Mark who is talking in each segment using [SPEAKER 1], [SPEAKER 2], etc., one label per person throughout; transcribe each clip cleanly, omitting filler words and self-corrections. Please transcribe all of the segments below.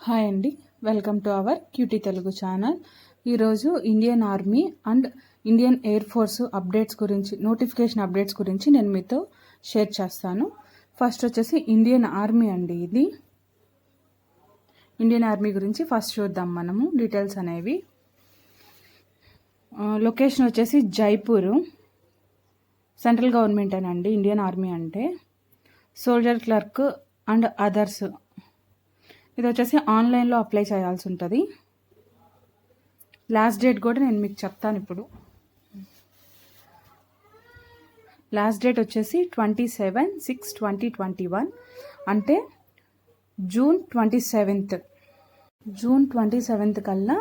[SPEAKER 1] Hi అండి, welcome to our క్యూటీ Telugu channel. ఈరోజు Indian army and Indian air force updates గురించి, నోటిఫికేషన్ అప్డేట్స్ గురించి నేను మీతో షేర్ చేస్తాను. ఫస్ట్ వచ్చేసి ఇండియన్ ఆర్మీ అండి. ఇది ఇండియన్ ఆర్మీ గురించి ఫస్ట్ చూద్దాం మనము డీటెయిల్స్ అనేవి. లొకేషన్ వచ్చేసి జైపూర్, సెంట్రల్ గవర్నమెంట్ అనండి ఇండియన్ ఆర్మీ అంటే. సోల్జర్ క్లర్క్ అండ్ అదర్స్, ఇది వచ్చేసి ఆన్లైన్లో అప్లై చేయాల్సి ఉంటుంది. లాస్ట్ డేట్ కూడా నేను మీకు చెప్తాను ఇప్పుడు. లాస్ట్ డేట్ వచ్చేసి 27/6/2021, అంటే జూన్ 27th కల్లా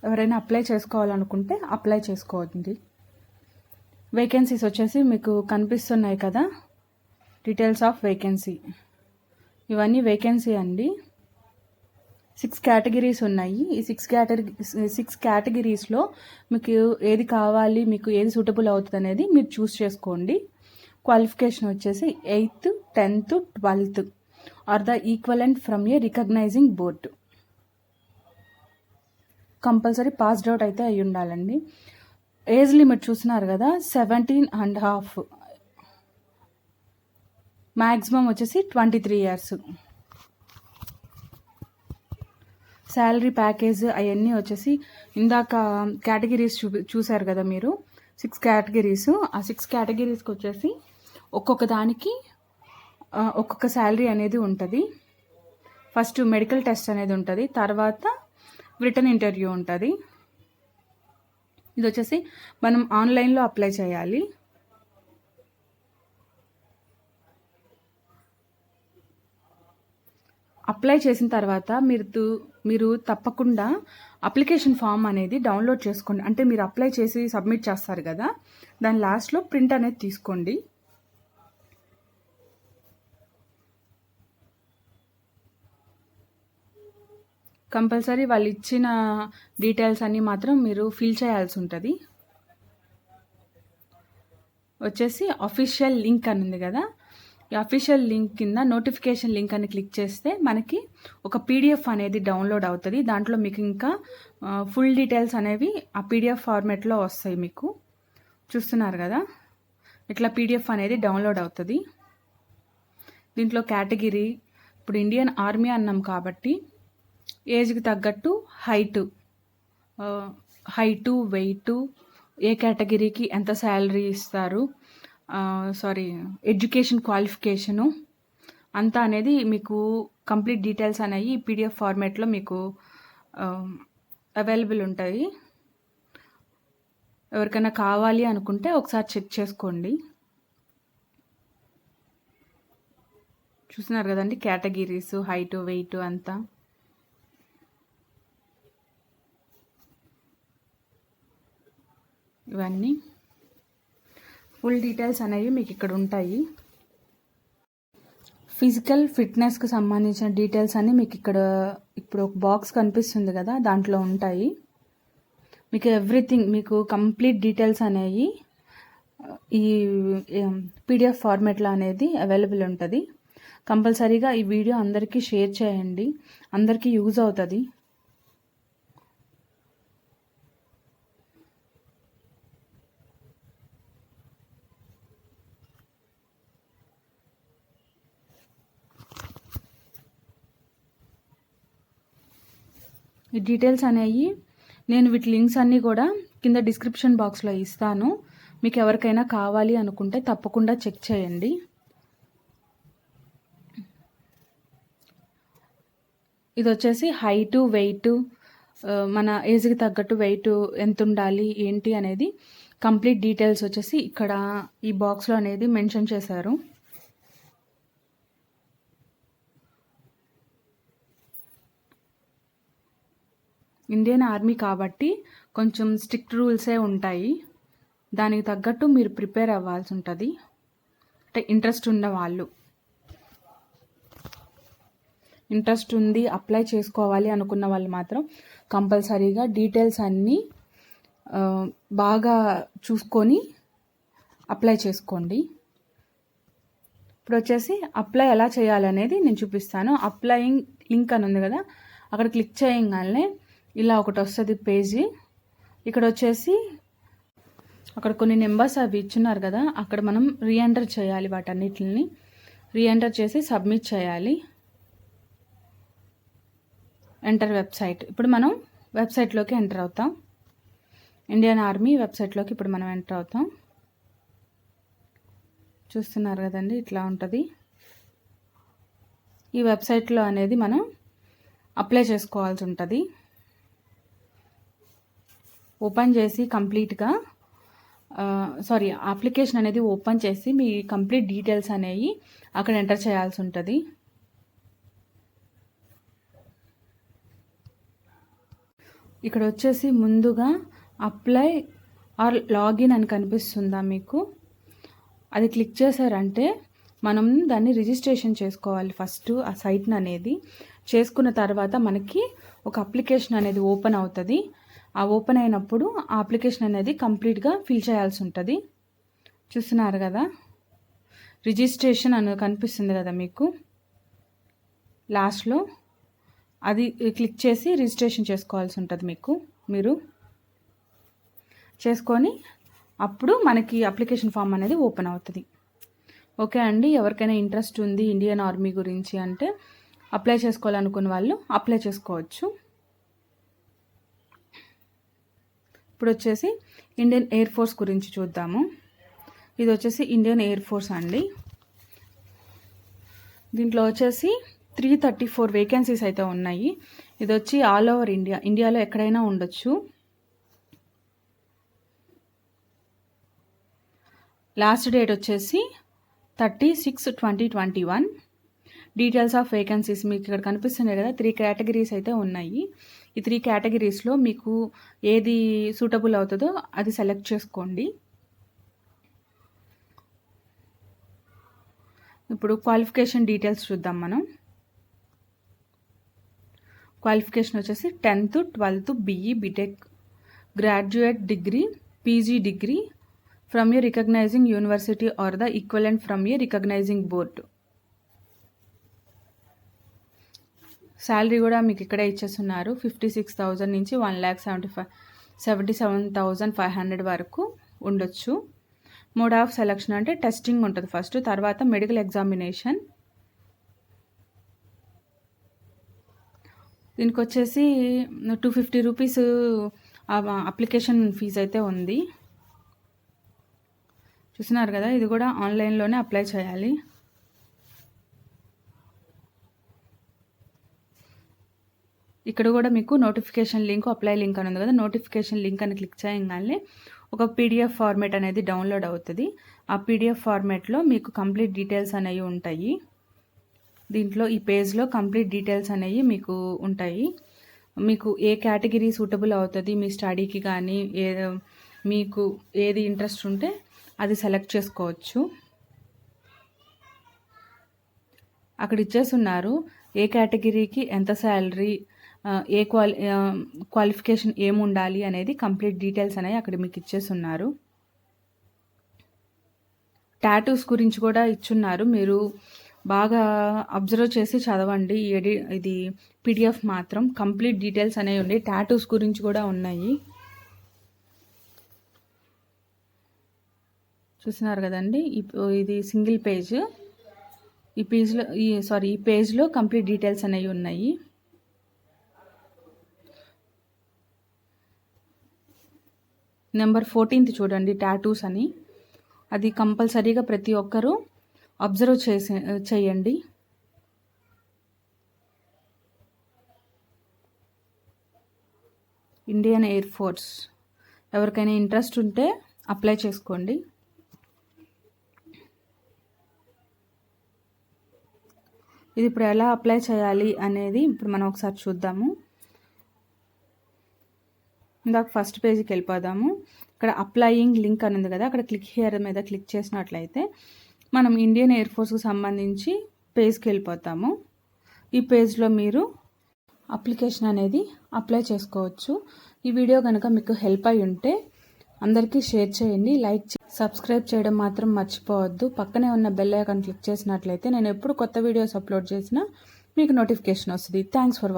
[SPEAKER 1] ఎవరైనా అప్లై చేసుకోవాలనుకుంటే అప్లై చేసుకోండి. వేకెన్సీస్ వచ్చేసి మీకు కనిపిస్తున్నాయి కదా, డీటెయిల్స్ ఆఫ్ వేకెన్సీ. ఇవన్నీ వేకెన్సీ అండి. 6 కేటగిరీస్ ఉన్నాయి. ఈ 6 కేటగిరీస్లో మీకు ఏది కావాలి, మీకు ఏది సూటబుల్ అవుతుంది అనేది మీరు చూస్ చేసుకోండి. క్వాలిఫికేషన్ వచ్చేసి 8th, 10th, 12th are the equivalent from a recognising board. Compulsory passed out అయితే అయి ఉండాలండి. ఏజ్ లిమిట్ చూస్తున్నారు కదా, 17.5. మ్యాక్సిమం వచ్చేసి 23 years. శాలరీ ప్యాకేజ్ అవన్నీ వచ్చేసి ఇందాక కేటగిరీస్ చూశారు కదా మీరు, 6 కేటగిరీస్. ఆ 6 కేటగిరీస్కి వచ్చేసి ఒక్కొక్క దానికి ఒక్కొక్క శాలరీ అనేది ఉంటుంది. ఫస్ట్ మెడికల్ టెస్ట్ అనేది ఉంటుంది, తర్వాత రిటన్ ఇంటర్వ్యూ ఉంటుంది. ఇది వచ్చేసి మనం ఆన్లైన్లో అప్లై చేయాలి. అప్లై చేసిన తర్వాత మీరు తప్పకుండా అప్లికేషన్ ఫామ్ అనేది డౌన్లోడ్ చేసుకోండి. అంటే మీరు అప్లై చేసి సబ్మిట్ చేస్తారు కదా, దాని లాస్ట్లో ప్రింట్ అనేది తీసుకోండి. కంపల్సరీ వాళ్ళు ఇచ్చిన డీటెయిల్స్ అన్నీ మాత్రం మీరు ఫిల్ చేయాల్సి ఉంటుంది. వచ్చేసి అఫీషియల్ లింక్ అని ఉంది కదా, ఈ అఫీషియల్ లింక్ కింద నోటిఫికేషన్ లింక్ అని క్లిక్ చేస్తే మనకి ఒక పీడిఎఫ్ అనేది డౌన్లోడ్ అవుతుంది. దాంట్లో మీకు ఇంకా ఫుల్ డీటెయిల్స్ అనేవి ఆ పీడిఎఫ్ ఫార్మేట్లో వస్తాయి. మీకు చూస్తున్నారు కదా, ఇట్లా పీడిఎఫ్ అనేది డౌన్లోడ్ అవుతుంది. దీంట్లో కేటగిరీ, ఇప్పుడు ఇండియన్ ఆర్మీ అన్నాం కాబట్టి ఏజ్కి తగ్గట్టు హైటు, వెయిటు, ఏ కేటగిరీకి ఎంత శాలరీ ఇస్తారు, ఎడ్యుకేషన్ క్వాలిఫికేషను అంతా అనేది మీకు కంప్లీట్ డీటెయిల్స్ అనేవి పీడిఎఫ్ ఫార్మేట్లో మీకు అవైలబుల్ ఉంటాయి. ఎవరికైనా కావాలి అనుకుంటే ఒకసారి చెక్ చేసుకోండి. చూస్తున్నారు కదండి కేటగిరీస్, హైటు, వెయిట్ అంతా. ఇవన్నీ ఫుల్ డీటెయిల్స్ అనేవి మీకు ఇక్కడ ఉంటాయి. ఫిజికల్ ఫిట్నెస్కి సంబంధించిన డీటెయిల్స్ అన్నీ మీకు ఇక్కడ ఇప్పుడు ఒక బాక్స్ కనిపిస్తుంది కదా, దాంట్లో ఉంటాయి. మీకు ఎవ్రీథింగ్, మీకు కంప్లీట్ డీటెయిల్స్ అనేవి ఈ పీడిఎఫ్ ఫార్మేట్లో అనేది అవైలబుల్ ఉంటుంది. కంపల్సరీగా ఈ వీడియో అందరికీ షేర్ చేయండి, అందరికీ యూజ్ అవుతుంది. ఈ డీటెయిల్స్ అనేవి నేను వీటి లింక్స్ అన్నీ కూడా కింద డిస్క్రిప్షన్ బాక్స్లో ఇస్తాను. మీకు ఎవరికైనా కావాలి అనుకుంటే తప్పకుండా చెక్ చేయండి. ఇది వచ్చేసి హైటు, వెయిట్, మన ఏజ్కి తగ్గట్టు వెయిట్ ఎంత ఉండాలి ఏంటి అనేది కంప్లీట్ డీటెయిల్స్ వచ్చేసి ఇక్కడ ఈ బాక్స్లో అనేది మెన్షన్ చేశారు. ఇండియన్ ఆర్మీ కాబట్టి కొంచెం స్ట్రిక్ట్ రూల్సే ఉంటాయి. దానికి తగ్గట్టు మీరు ప్రిపేర్ అవ్వాల్సి ఉంటుంది. అంటే ఇంట్రెస్ట్ ఉంది, అప్లై చేసుకోవాలి అనుకున్న వాళ్ళు మాత్రం కంపల్సరీగా డీటెయిల్స్ అన్నీ బాగా చూసుకొని అప్లై చేసుకోండి. ఇప్పుడు వచ్చేసి అప్లై ఎలా చేయాలనేది నేను చూపిస్తాను. అప్లయింగ్ లింక్ అని ఉంది కదా, అక్కడ క్లిక్ చేయగానే ఇలా ఒకటి వస్తుంది పేజీ. ఇక్కడ వచ్చేసి అక్కడ కొన్ని నెంబర్స్ అవి ఇచ్చున్నారు కదా, అక్కడ మనం రీఎంటర్ చేయాలి. వాటన్నిటిని రీఎంటర్ చేసి సబ్మిట్ చేయాలి. Enter website. ఇప్పుడు మనం వెబ్సైట్లోకి ఎంటర్ అవుతాం. ఇండియన్ ఆర్మీ వెబ్సైట్లోకి ఇప్పుడు మనం ఎంటర్ అవుతాం. చూస్తున్నారు కదండి, ఇట్లా ఉంటుంది. ఈ వెబ్సైట్లో అనేది మనం అప్లై చేసుకోవాల్సి ఉంటుంది. ఓపెన్ చేసి కంప్లీట్గా అప్లికేషన్ అనేది ఓపెన్ చేసి మీ కంప్లీట్ డీటెయిల్స్ అనేవి అక్కడ ఎంటర్ చేయాల్సి ఉంటుంది. ఇక్కడ వచ్చేసి ముందుగా అప్లై ఆర్ లాగిన్ అని కనిపిస్తుందా మీకు? అది క్లిక్ చేశారంటే మనం దాన్ని రిజిస్ట్రేషన్ చేసుకోవాలి. ఫస్ట్ ఆ సైట్ని అనేది చేసుకున్న తర్వాత మనకి ఒక అప్లికేషన్ అనేది ఓపెన్ అవుతుంది. ఆ ఓపెన్ అయినప్పుడు ఆ అప్లికేషన్ అనేది కంప్లీట్గా ఫిల్ చేయాల్సి ఉంటుంది. చూస్తున్నారు కదా, రిజిస్ట్రేషన్ అని కనిపిస్తుంది కదా మీకు లాస్ట్లో, అది క్లిక్ చేసి రిజిస్ట్రేషన్ చేసుకోవాల్సి ఉంటుంది. మీరు చేసుకొని అప్పుడు మనకి అప్లికేషన్ ఫామ్ అనేది ఓపెన్ అవుతుంది. ఓకే అండి, ఎవరికైనా ఇంట్రెస్ట్ ఉంది ఇండియన్ ఆర్మీ గురించి అంటే అప్లై చేసుకోవాలనుకున్న వాళ్ళు అప్లై చేసుకోవచ్చు. ఇప్పుడు వచ్చేసి ఇండియన్ ఎయిర్ ఫోర్స్ గురించి చూద్దాము. ఇది వచ్చేసి ఇండియన్ ఎయిర్ ఫోర్స్ అండి. దీంట్లో వచ్చేసి 334 వేకెన్సీస్ అయితే ఉన్నాయి. ఇది వచ్చి ఆల్ ఓవర్ ఇండియాలో ఎక్కడైనా ఉండొచ్చు. లాస్ట్ డేట్ వచ్చేసి 30/6/2021. డీటెయిల్స్ ఆఫ్ వేకెన్సీస్ మీకు ఇక్కడ కనిపిస్తున్నాయి కదా, 3 కేటగిరీస్ అయితే ఉన్నాయి. ఈ 3 కేటగిరీస్లో మీకు ఏది సూటబుల్ అవుతుందో అది సెలెక్ట్ చేసుకోండి. ఇప్పుడు క్వాలిఫికేషన్ డీటెయిల్స్ చూద్దాం మనం. క్వాలిఫికేషన్ వచ్చేసి 10th, 12th BE, BTech, graduate degree, PG degree from a recognising university are the equivalent from a recognising board. Salary కూడా మీకు ఇక్కడే ఇచ్చేస్తున్నారు. 56,000 నుంచి 1,77,500 వరకు ఉండొచ్చు. మోడ్ ఆఫ్ సెలక్షన్ అంటే టెస్టింగ్ ఉంటుంది ఫస్ట్, తర్వాత మెడికల్ ఎగ్జామినేషన్. దీనికి వచ్చేసి 250 రూపీస్ అప్లికేషన్ ఫీజు అయితే ఉంది. చూస్తున్నారు కదా, ఇది కూడా ఆన్లైన్లోనే అప్లై చేయాలి. ఇక్కడ కూడా మీకు నోటిఫికేషన్ లింక్, అప్లై లింక్ అని ఉంది కదా, నోటిఫికేషన్ లింక్ అని క్లిక్ చేయగానే ఒక PDF ఫార్మేట్ అనేది డౌన్లోడ్ అవుతుంది. ఆ PDF ఫార్మేట్లో మీకు కంప్లీట్ డీటెయిల్స్ అనేవి ఉంటాయి. దీంట్లో ఈ పేజ్లో కంప్లీట్ డీటెయిల్స్ అనేవి మీకు ఉంటాయి. మీకు ఏ కేటగిరీ సూటబుల్ అవుతుంది మీ స్టడీకి కానీ, మీకు ఏది ఇంట్రెస్ట్ ఉంటే అది సెలెక్ట్ చేసుకోవచ్చు. అక్కడ ఇచ్చేస్తున్నారు ఏ కేటగిరీకి ఎంత శాలరీ, ఏ క్వాలిఫికేషన్ ఏముండాలి అనేది కంప్లీట్ డీటెయిల్స్ అనేవి అక్కడ మీకు ఇచ్చేస్తున్నారు. టాటూస్ గురించి కూడా ఇచ్చున్నారు. మీరు బాగా అబ్జర్వ్ చేసి చదవండి. ఇది PDF మాత్రం కంప్లీట్ డీటెయిల్స్ అనేవి ఉన్నాయి. టాటూస్ గురించి కూడా ఉన్నాయి. చూస్తున్నారు కదండి, ఇది సింగిల్ పేజ్. ఈ పేజ్లో కంప్లీట్ డీటెయిల్స్ అనేవి ఉన్నాయి. నెంబర్ 14th చూడండి, టాటూస్ అని. అది కంపల్సరీగా ప్రతి ఒక్కరూ అబ్జర్వ్ చేయండి. ఇండియన్ ఎయిర్ ఫోర్స్ ఎవరికైనా ఇంట్రెస్ట్ ఉంటే అప్లై చేసుకోండి. ఇది ఇప్పుడు ఎలా అప్లై చేయాలి అనేది ఇప్పుడు మనం ఒకసారి చూద్దాము. ఇందాక ఫస్ట్ పేజీకి వెళ్ళిపోదాము. ఇక్కడ అప్లయింగ్ లింక్ అని ఉంది కదా, అక్కడ క్లిక్ హియర్ మీద క్లిక్ చేసినట్లయితే మనం ఇండియన్ ఎయిర్ ఫోర్స్కి సంబంధించి పేజ్కి వెళ్ళిపోతాము. ఈ పేజ్లో మీరు అప్లికేషన్ అనేది అప్లై చేసుకోవచ్చు. ఈ వీడియో కనుక మీకు హెల్ప్ అయి ఉంటే అందరికీ షేర్ చేయండి, సబ్స్క్రైబ్ చేయడం మాత్రం మర్చిపోవద్దు. పక్కనే ఉన్న బెల్ ఐకాన్ క్లిక్ చేసినట్లయితే నేను ఎప్పుడు కొత్త వీడియోస్ అప్లోడ్ చేసినా మీకు నోటిఫికేషన్ వస్తుంది. Thanks for watching.